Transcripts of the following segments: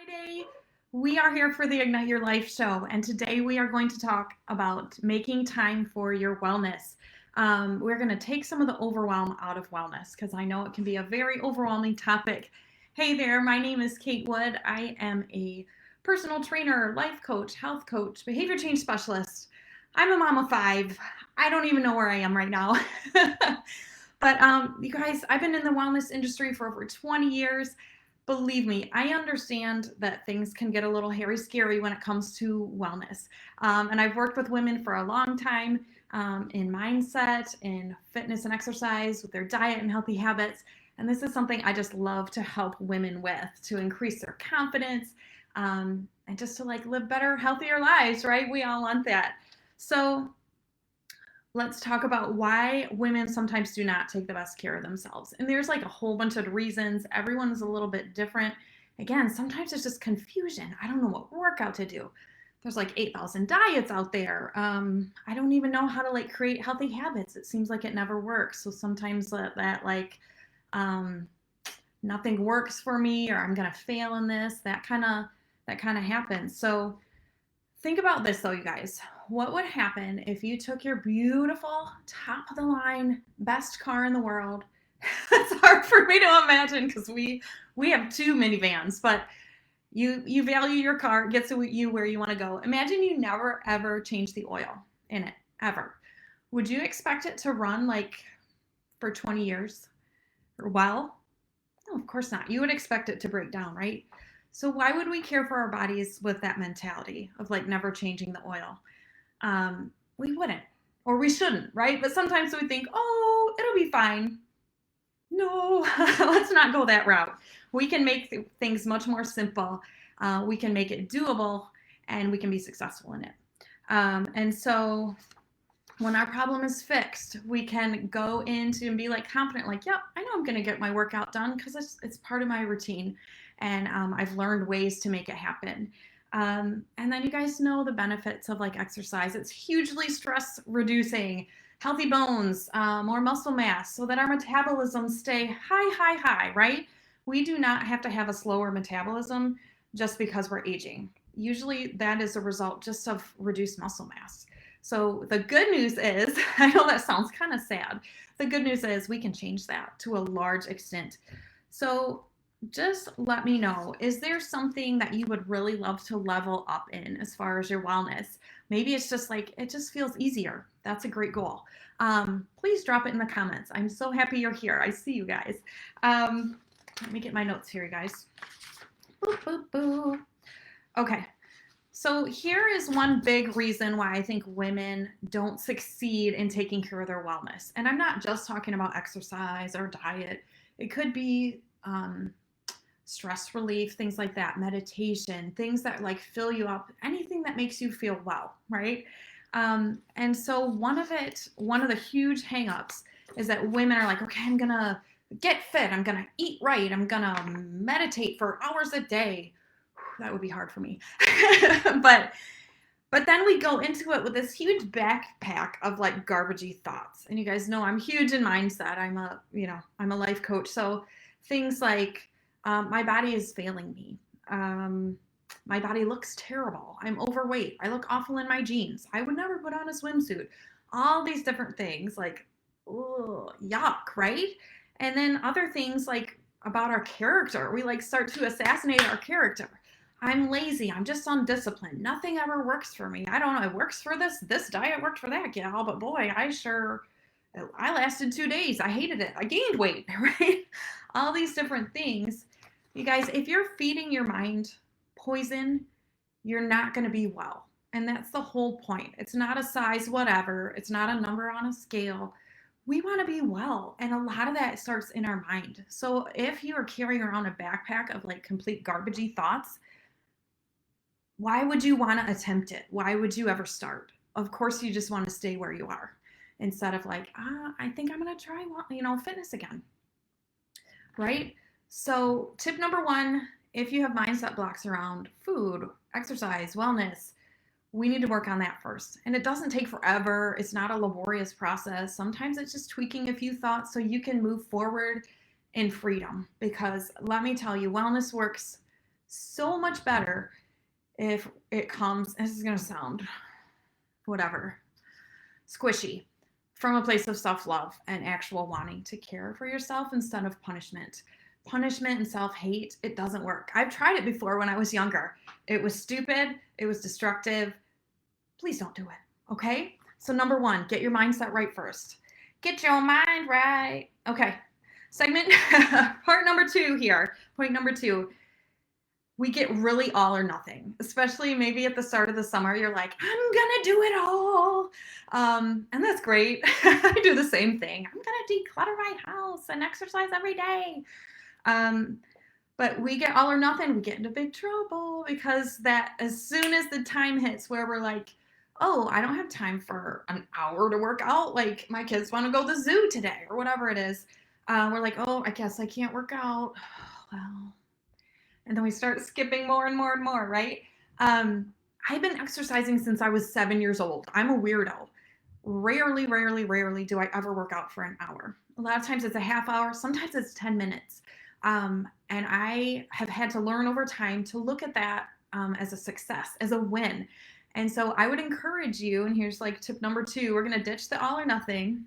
Friday. We are here for the Ignite Your Life show, and today we are going to talk about making time for your wellness. We're going to take some of the overwhelm out of wellness because I know it can be a very overwhelming topic. Hey there, my name is Kate Wood. I am a personal trainer, life coach, health coach, behavior change specialist. I'm a mom of five. I don't even know where I am right now. But you guys, I've been in the wellness industry for over 20 years. Believe me, I understand that things can get a little hairy scary when it comes to wellness. And I've worked with women for a long time in mindset, in fitness and exercise, with their diet and healthy habits. And this is something I just love to help women with to increase their confidence and just to like live better, healthier lives, right? We all want that. So let's talk about why women sometimes do not take the best care of themselves. And there's like a whole bunch of reasons. Everyone's a little bit different. Again, sometimes it's just confusion. I don't know what workout to do. There's like 8,000 diets out there. I don't even know how to like create healthy habits. It seems like it never works. So sometimes that like um, nothing works for me, or I'm gonna fail in this. That kind of happens. So think about this though, you guys. What would happen if you took your beautiful, top of the line, best car in the world? It's hard for me to imagine because we have two minivans, but you value your car, it gets you where you want to go. Imagine you never ever change the oil in it ever. Would you expect it to run like for 20 years? Well, no, of course not. You would expect it to break down, right? So why would we care for our bodies with that mentality of like never changing the oil? We wouldn't, or we shouldn't, right? But sometimes we think, oh, it'll be fine. No, let's not go that route. We can make things much more simple. We can make it doable, and we can be successful in it. And so when our problem is fixed, we can go into and be like confident, like, yep, I know I'm going to get my workout done because it's part of my routine. And I've learned ways to make it happen. And then you guys know the benefits of like exercise. It's hugely stress reducing, healthy bones, more muscle mass, so that our metabolism stay high, right? We do not have to have a slower metabolism just because we're aging. Usually that is a result just of reduced muscle mass. So the good news is, I know that sounds kind of sad. The good news is we can change that to a large extent. So just let me know, is there something that you would really love to level up in as far as your wellness? Maybe it's just like, it just feels easier. That's a great goal. Please drop it in the comments. I'm so happy you're here. I see you guys. Let me get my notes here, you guys. Boop, boop, boop. Okay. So here is one big reason why I think women don't succeed in taking care of their wellness. And I'm not just talking about exercise or diet. It could be stress relief, things like that, meditation, things that like fill you up, anything that makes you feel well, right? And so one of the huge hangups is that women are like, okay, I'm gonna get fit, I'm gonna eat right, I'm gonna meditate for hours a day. That would be hard for me. but but then we go into it with this huge backpack of like garbagey thoughts. And you guys know I'm huge in mindset. I'm a life coach. So things like my body is failing me. My body looks terrible. I'm overweight. I look awful in my jeans. I would never put on a swimsuit. All these different things like, ugh, yuck, right? And then other things like about our character. We like start to assassinate our character. I'm lazy. I'm just undisciplined. Nothing ever works for me. I don't know. It works for this diet worked for that gal, but boy, I lasted 2 days. I hated it. I gained weight, right? All these different things. You guys, if you're feeding your mind poison, you're not going to be well. And that's the whole point. It's not a size whatever. It's not a number on a scale. We want to be well. And a lot of that starts in our mind. So if you are carrying around a backpack of like complete garbagey thoughts, why would you want to attempt it? Why would you ever start? Of course, you just want to stay where you are instead of like, I think I'm going to try, fitness again, right? So, tip number one, if you have mindset blocks around food, exercise, wellness, we need to work on that first. And it doesn't take forever. It's not a laborious process. Sometimes it's just tweaking a few thoughts so you can move forward in freedom. Because let me tell you, wellness works So much better if it comes, this is going to sound whatever, squishy, from a place of self-love and actual wanting to care for yourself instead of punishment. Punishment and self-hate, it doesn't work. I've tried it before when I was younger. It was stupid. It was destructive. Please don't do it. Okay? So number one, get your mindset right first. Get your mind right. Okay. Segment part number two here. Point number two. We get really all or nothing, especially maybe at the start of the summer. You're like, I'm gonna do it all, and that's great. I do the same thing. I'm gonna declutter my house and exercise every day, but we get all or nothing. We get into big trouble because that as soon as the time hits where we're like, oh, I don't have time for an hour to work out. Like my kids want to go to the zoo today or whatever it is. We're like, oh, I guess I can't work out. Well. And then we start skipping more and more and more, right? I've been exercising since I was 7 years old. I'm a weirdo. Rarely do I ever work out for an hour. A lot of times it's a half hour, sometimes it's 10 minutes. And I have had to learn over time to look at that as a success, as a win. And so I would encourage you, and here's like tip number two, we're gonna ditch the all or nothing.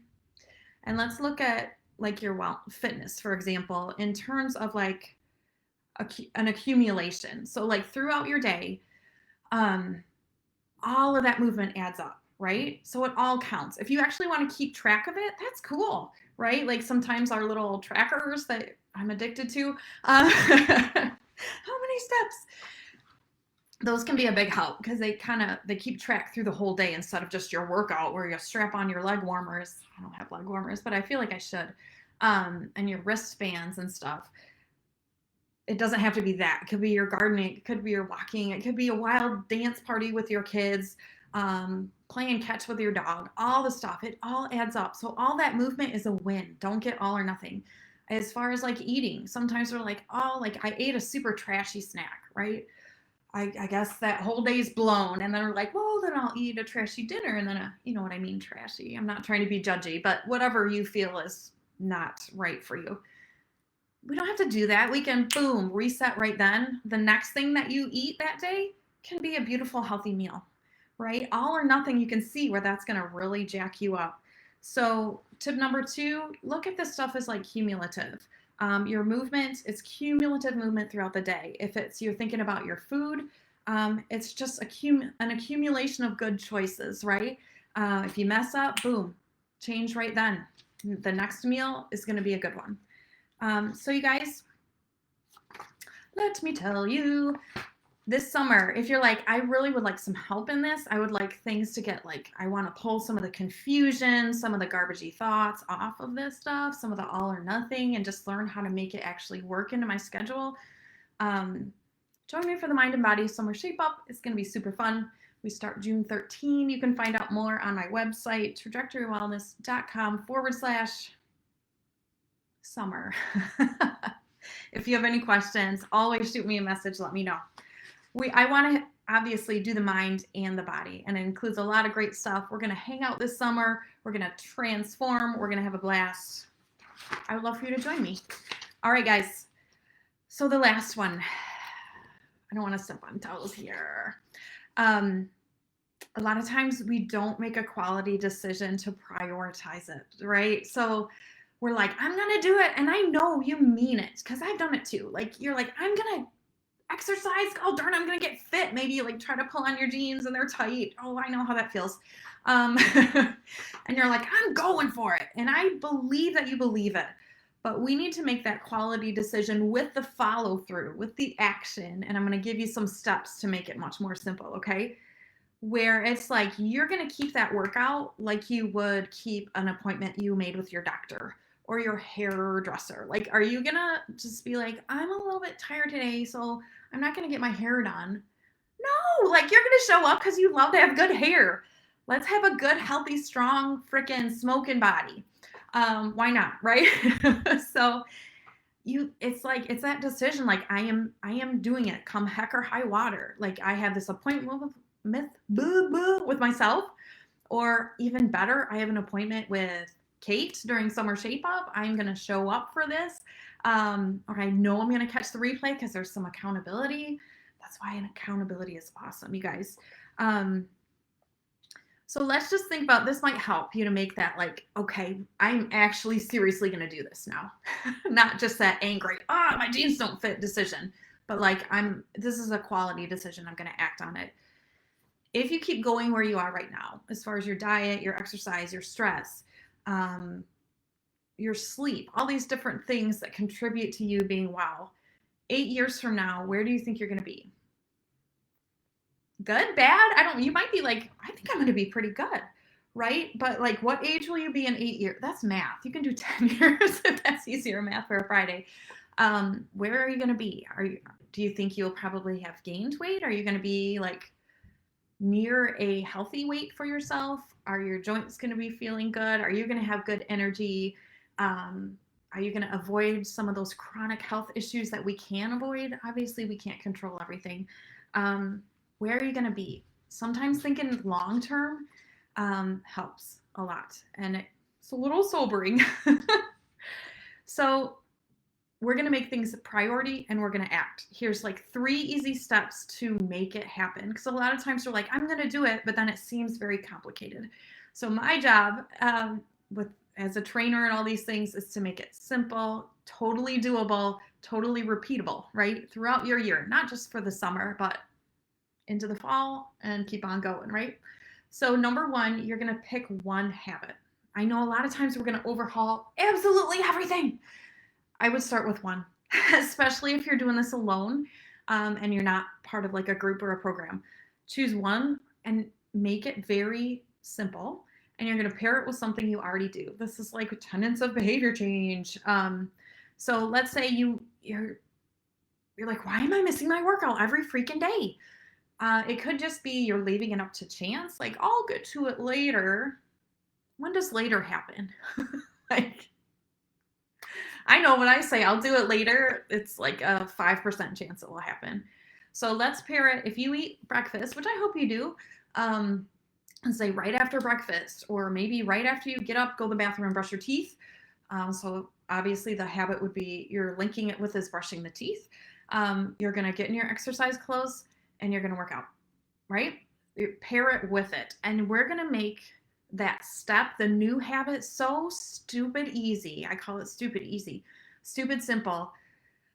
And let's look at like your fitness, for example, in terms of like an accumulation. So like throughout your day, all of that movement adds up, right? So it all counts. If you actually want to keep track of it, that's cool, right? Like sometimes our little trackers that I'm addicted to, how many steps? Those can be a big help because they keep track through the whole day instead of just your workout where you strap on your leg warmers. I don't have leg warmers, but I feel like I should. And your wristbands and stuff. It doesn't have to be that. It could be your gardening. It could be your walking. It could be a wild dance party with your kids, playing catch with your dog, all the stuff. It all adds up. So all that movement is a win. Don't get all or nothing. As far as like eating, sometimes we're like, oh, like I ate a super trashy snack, right? I guess that whole day's blown. And then we're like, well, then I'll eat a trashy dinner. And then, you know what I mean, trashy. I'm not trying to be judgy, but whatever you feel is not right for you. We don't have to do that. We can, boom, reset right then. The next thing that you eat that day can be a beautiful, healthy meal, right? All or nothing, you can see where that's going to really jack you up. So tip number two, look at this stuff as like cumulative. Your movement is cumulative movement throughout the day. If it's you're thinking about your food, it's just an accumulation of good choices, right? If you mess up, boom, change right then. The next meal is going to be a good one. So you guys, let me tell you, this summer, if you're like, I really would like some help in this, I would like things to get like, I want to pull some of the confusion, some of the garbagey thoughts off of this stuff, some of the all or nothing, and just learn how to make it actually work into my schedule. Join me for the Mind and Body Summer Shape Up. It's going to be super fun. We start June 13. You can find out more on my website, trajectorywellness.com/summer. If you have any questions, always shoot me a message. Let me know. I want to obviously do the mind and the body, and it includes a lot of great stuff. We're going to hang out this summer. We're going to transform. We're going to have a blast. I would love for you to join me. All right, guys. So the last one. I don't want to step on toes here. A lot of times we don't make a quality decision to prioritize it, right? So we're like, I'm going to do it. And I know you mean it because I've done it too. Like, you're like, I'm going to exercise. Oh, darn, I'm going to get fit. Maybe you like try to pull on your jeans and they're tight. Oh, I know how that feels. And you're like, I'm going for it. And I believe that you believe it. But we need to make that quality decision with the follow through, with the action. And I'm going to give you some steps to make it much more simple, okay? Where it's like you're going to keep that workout like you would keep an appointment you made with your doctor or your hairdresser. Like, are you going to just be like, I'm a little bit tired today, so I'm not going to get my hair done? No, like you're going to show up because you love to have good hair. Let's have a good, healthy, strong, freaking smoking body. Why not, right? So it's like, it's that decision. Like I am doing it come heck or high water. Like I have this appointment with myself, or even better, I have an appointment with Kate during Summer Shape Up. I'm going to show up for this. Or I know I'm going to catch the replay because there's some accountability. That's why an accountability is awesome, you guys. So let's just think about, this might help you to make that like, okay, I'm actually seriously going to do this now. Not just that angry, my jeans don't fit decision, but like this is a quality decision. I'm going to act on it. If you keep going where you are right now, as far as your diet, your exercise, your stress, your sleep, all these different things that contribute to you being wow, 8 years from now, where do you think you're going to be? Good, bad? You might be like, I think I'm going to be pretty good, right? But like, what age will you be in 8 years? That's math. You can do 10 years if that's easier math for a Friday. Where are you going to be? Do you think you'll probably have gained weight? Are you going to be like near a healthy weight for yourself? Are your joints going to be feeling good? Are you going to have good energy? Are you going to avoid some of those chronic health issues that we can avoid? Obviously, we can't control everything. Where are you going to be? Sometimes thinking long term helps a lot, and it's a little sobering. So we're going to make things a priority and we're going to act. Here's like 3 easy steps to make it happen. Because a lot of times we're like, I'm going to do it, but then it seems very complicated. So my job as a trainer and all these things is to make it simple, totally doable, totally repeatable, right? Throughout your year, not just for the summer, but into the fall and keep on going, right? So number 1, you're going to pick one habit. I know a lot of times we're going to overhaul absolutely everything. I would start with one, especially if you're doing this alone and you're not part of like a group or a program. Choose one and make it very simple. And you're going to pair it with something you already do. This is like tenets of behavior change. So let's say you're like, why am I missing my workout every freaking day? It could just be you're leaving it up to chance. Like, I'll get to it later. When does later happen? Like, I know when I say I'll do it later, it's like a 5% chance it will happen. So let's pair it. If you eat breakfast, which I hope you do, and say right after breakfast, or maybe right after you get up, go to the bathroom and brush your teeth. So obviously the habit would be you're linking it with is brushing the teeth. You're going to get in your exercise clothes and you're going to work out, right? You pair it with it. And we're going to make that step, the new habit, so stupid easy. I call it stupid easy, stupid simple,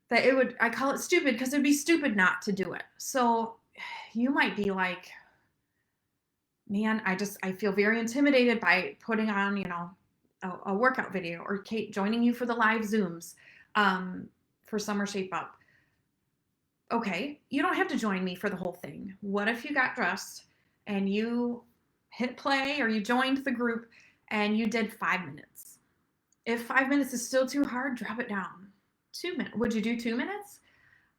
that I call it stupid because it'd be stupid not to do it. So you might be like, man, I feel very intimidated by putting on, a workout video, or Kate joining you for the live Zooms for Summer Shape Up. Okay, you don't have to join me for the whole thing. What if you got dressed and you hit play, or you joined the group and you did 5 minutes? If 5 minutes is still too hard, drop it down. 2 minutes. Would you do 2 minutes?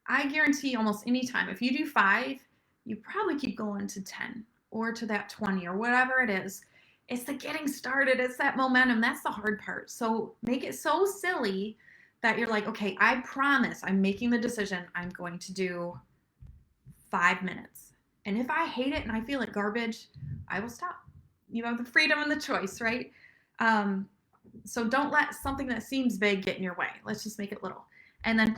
I guarantee almost any time, if you do 5, you probably keep going to 10 or to that 20 or whatever it is. It's the getting started. It's that momentum. That's the hard part. So make it so silly that you're like, okay, I promise I'm making the decision. I'm going to do 5 minutes. And if I hate it and I feel like garbage, I will stop. You have the freedom and the choice, right? So don't let something that seems big get in your way. Let's just make it little. And then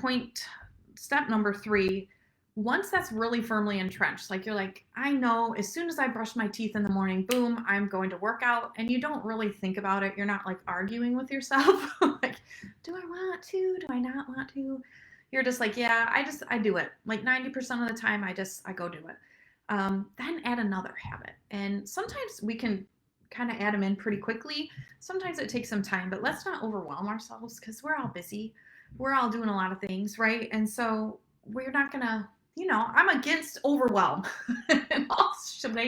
step number 3, once that's really firmly entrenched, like you're like, I know as soon as I brush my teeth in the morning, boom, I'm going to work out, and you don't really think about it. You're not like arguing with yourself. Like, do I want to? Do I not want to? You're just like, yeah, I do it. Like 90% of the time, I go do it. Then add another habit. And sometimes we can kind of add them in pretty quickly. Sometimes it takes some time, but let's not overwhelm ourselves because we're all busy. We're all doing a lot of things, right? And so we're not going to, I'm against overwhelm in all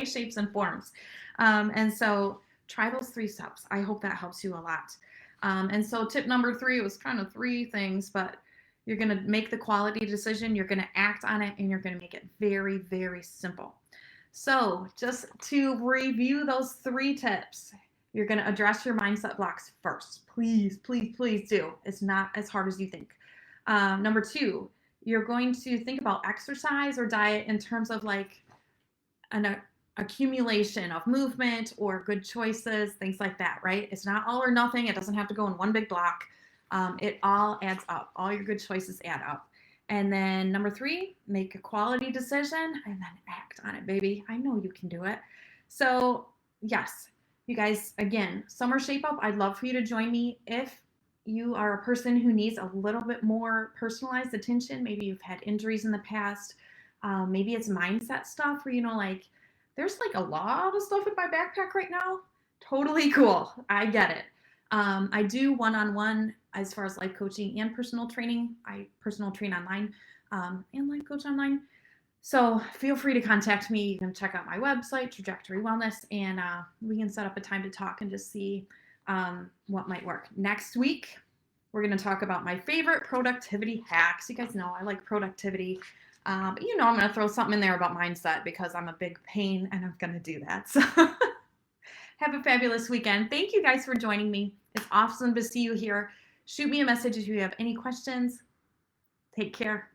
shapes and forms. And so try those 3 steps. I hope that helps you a lot. And so tip number 3 was kind of 3 things, but you're going to make the quality decision, you're going to act on it, and you're going to make it very, very simple. So just to review those 3 tips, you're going to address your mindset blocks first. Please, please, please do. It's not as hard as you think. Number 2, you're going to think about exercise or diet in terms of like an accumulation of movement or good choices, things like that, right? It's not all or nothing. It doesn't have to go in one big block. It all adds up. All your good choices add up. And then number 3, make a quality decision and then act on it, baby. I know you can do it. So, yes, you guys, again, summer shape up. I'd love for you to join me if you are a person who needs a little bit more personalized attention. Maybe you've had injuries in the past. Maybe it's mindset stuff where, like, there's like a lot of stuff in my backpack right now. Totally cool. I get it. I do one-on-one as far as life coaching and personal training. I personal train online and life coach online. So feel free to contact me. You can check out my website, Trajectory Wellness, and we can set up a time to talk and just see what might work. Next week, we're going to talk about my favorite productivity hacks. You guys know I like productivity. But I'm going to throw something in there about mindset because I'm a big pain and I'm going to do that. So have a fabulous weekend. Thank you guys for joining me. It's awesome to see you here. Shoot me a message if you have any questions. Take care.